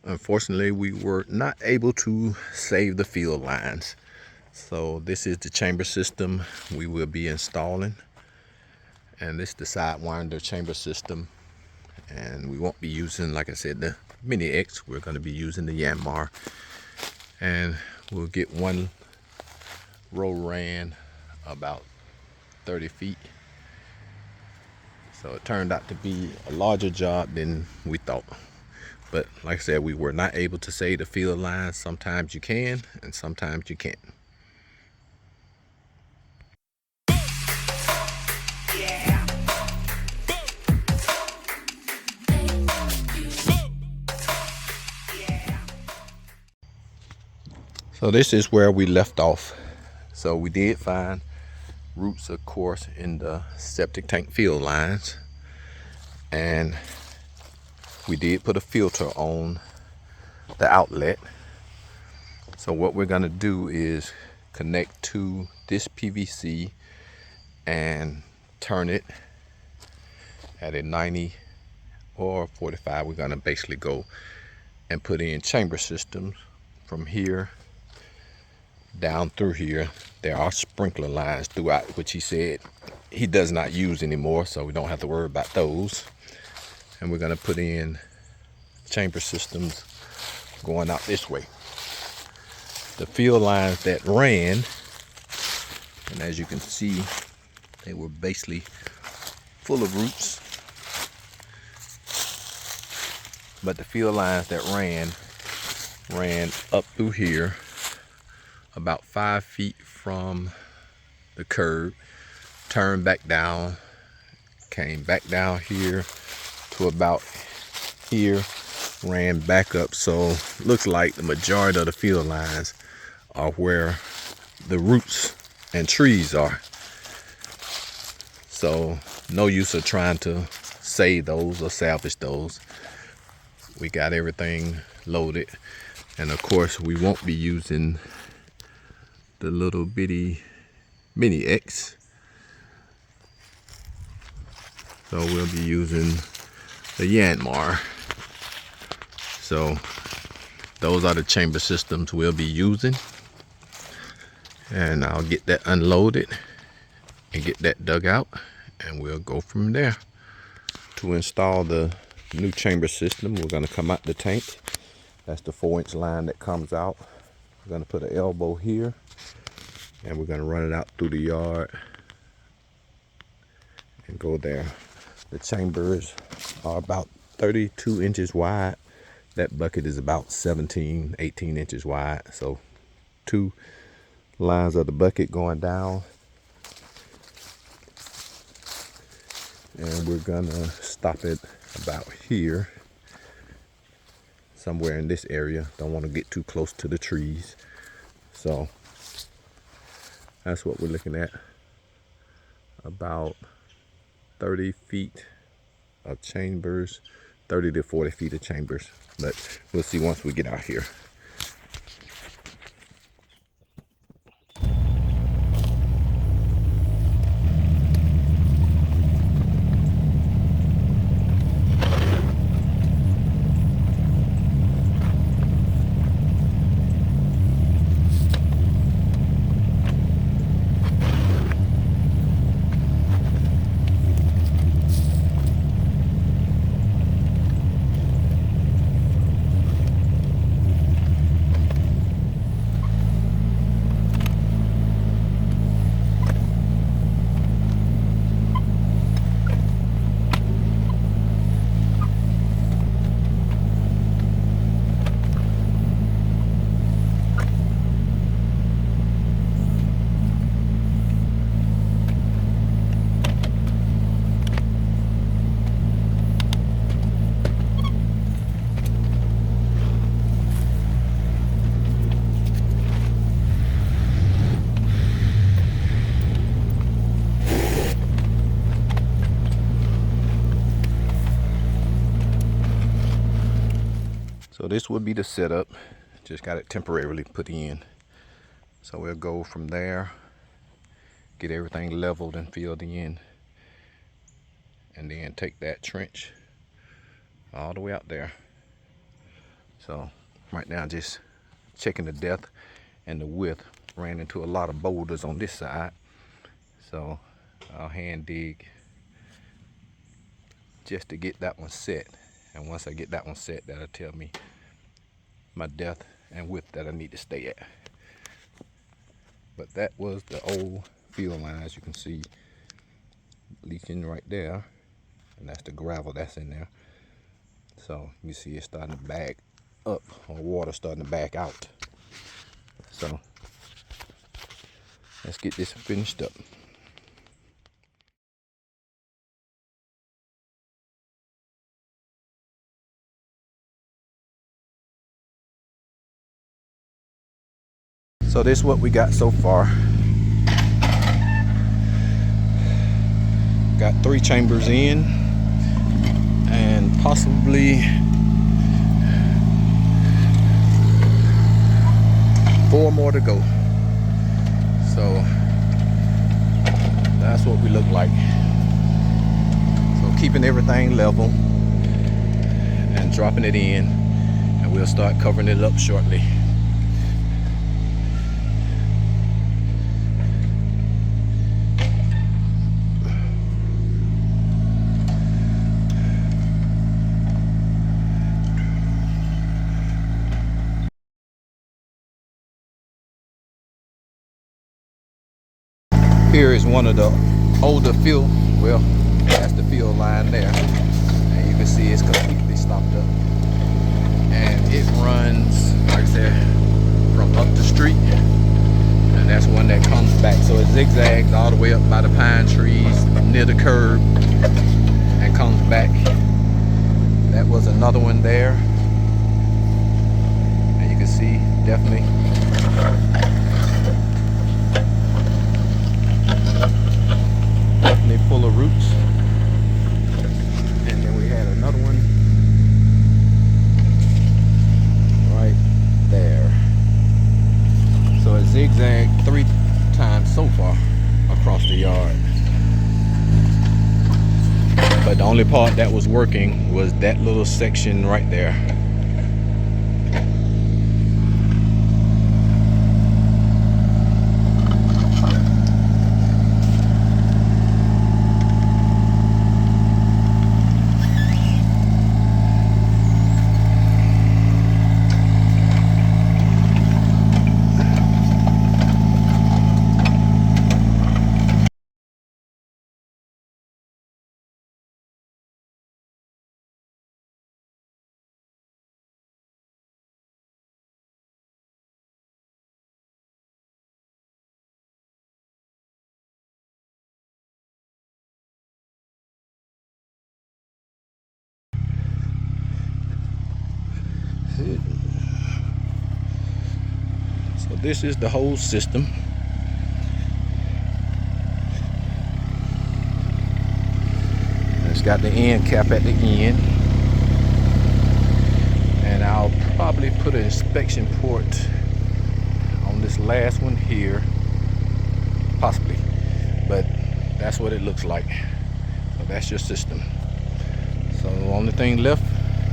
unfortunately, we were not able to save the field lines. So this is the chamber system we will be installing. And this is the sidewinder chamber system. And we won't be using, like I said, the Mini X. We're going to be using the Yanmar. And we'll get one row ran about 30 feet. So it turned out to be a larger job than we thought. But like I said, we were not able to save the field lines. Sometimes you can, and sometimes you can't. So this is where we left off. So we did find roots, of course, in the septic tank field lines. And we did put a filter on the outlet. So what we're gonna do is connect to this PVC and turn it at a 90 or 45. We're gonna basically go and put in chamber systems from here down through here. There are sprinkler lines throughout, which he said he does not use anymore, so we don't have to worry about those. And we're gonna put in chamber systems going out this way. The field lines that ran, and as you can see, they were basically full of roots. But the field lines that ran up through here about 5 feet from the curb, turned back down, came back down here to about here, ran back up. So looks like the majority of the field lines are where the roots and trees are. So no use of trying to save those or salvage those. We got everything loaded, and of course we won't be using the little bitty Mini X. So we'll be using the Yanmar. So those are the chamber systems we'll be using. And I'll get that unloaded and get that dug out, and we'll go from there. To install the new chamber system, we're gonna come out the tank. That's the 4-inch line that comes out. We're gonna put an elbow here, and we're gonna run it out through the yard and go there. The chambers are about 32 inches wide. That bucket is about 17, 18 inches wide. So 2 lines of the bucket going down. And we're gonna stop it about here, somewhere in this area. Don't want to get too close to the trees. So that's what we're looking at. About 30 feet of chambers, 30 to 40 feet of chambers. But we'll see once we get out here. So this would be the setup. Just got it temporarily put in. So we'll go from there, get everything leveled and filled in, and then take that trench all the way out there. So right now just checking the depth and the width. Ran into a lot of boulders on this side, so I'll hand dig just to get that one set. And once I get that one set, that'll tell me my depth and width that I need to stay at. But that was the old field line, as you can see, leaking right there, and that's the gravel that's in there. So you see it's starting to back up, or water starting to back out. So let's get this finished up. So this is what we got so far. Got 3 chambers in and possibly 4 more to go. So that's what we look like. So keeping everything level and dropping it in, and we'll start covering it up shortly. Here is one of the older field, well, that's the field line there. And you can see it's completely stopped up. And it runs, like I said, from up the street. And that's one that comes back. So it zigzags all the way up by the pine trees near the curb and comes back. That was another one there. And you can see definitely full of roots. And then we had another one right there. So it zigzagged 3 times so far across the yard. But the only part that was working was that little section right there. So this is the whole system. It's got the end cap at the end, and I'll probably put an inspection port on this last one here, possibly, but that's what it looks like. So that's your system. So the only thing left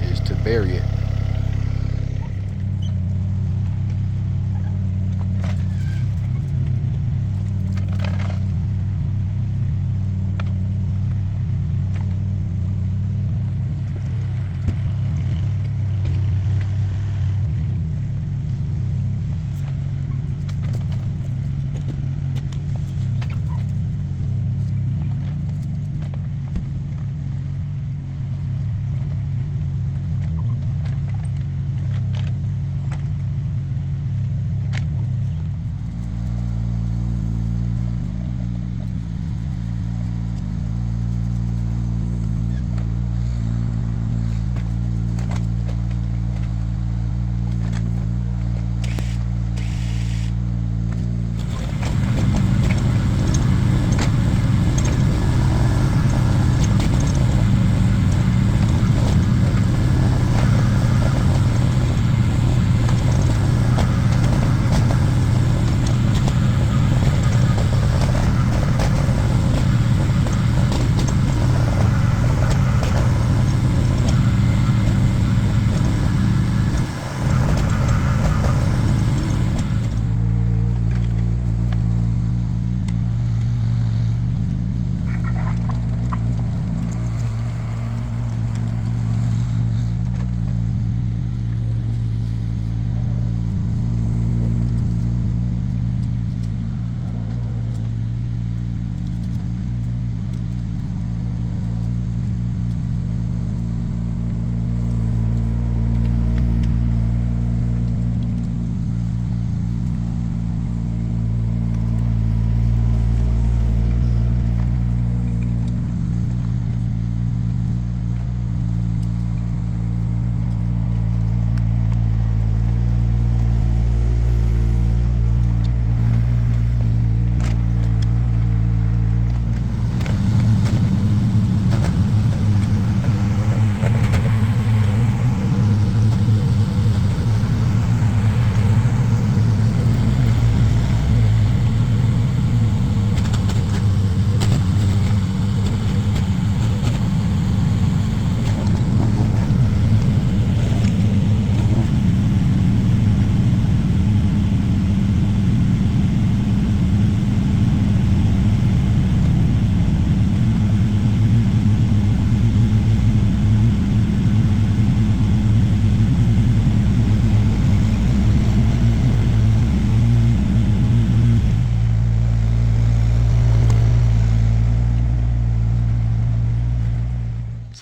is to bury it.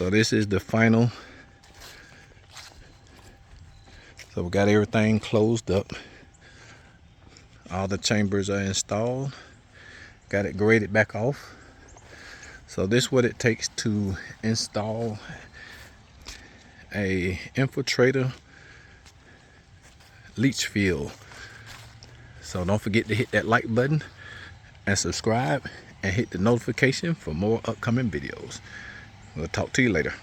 So this is the final. So we got everything closed up. All the chambers are installed. Got it graded back off. So this is what it takes to install a infiltrator leach field. So don't forget to hit that like button and subscribe and hit the notification for more upcoming videos. We'll talk to you later.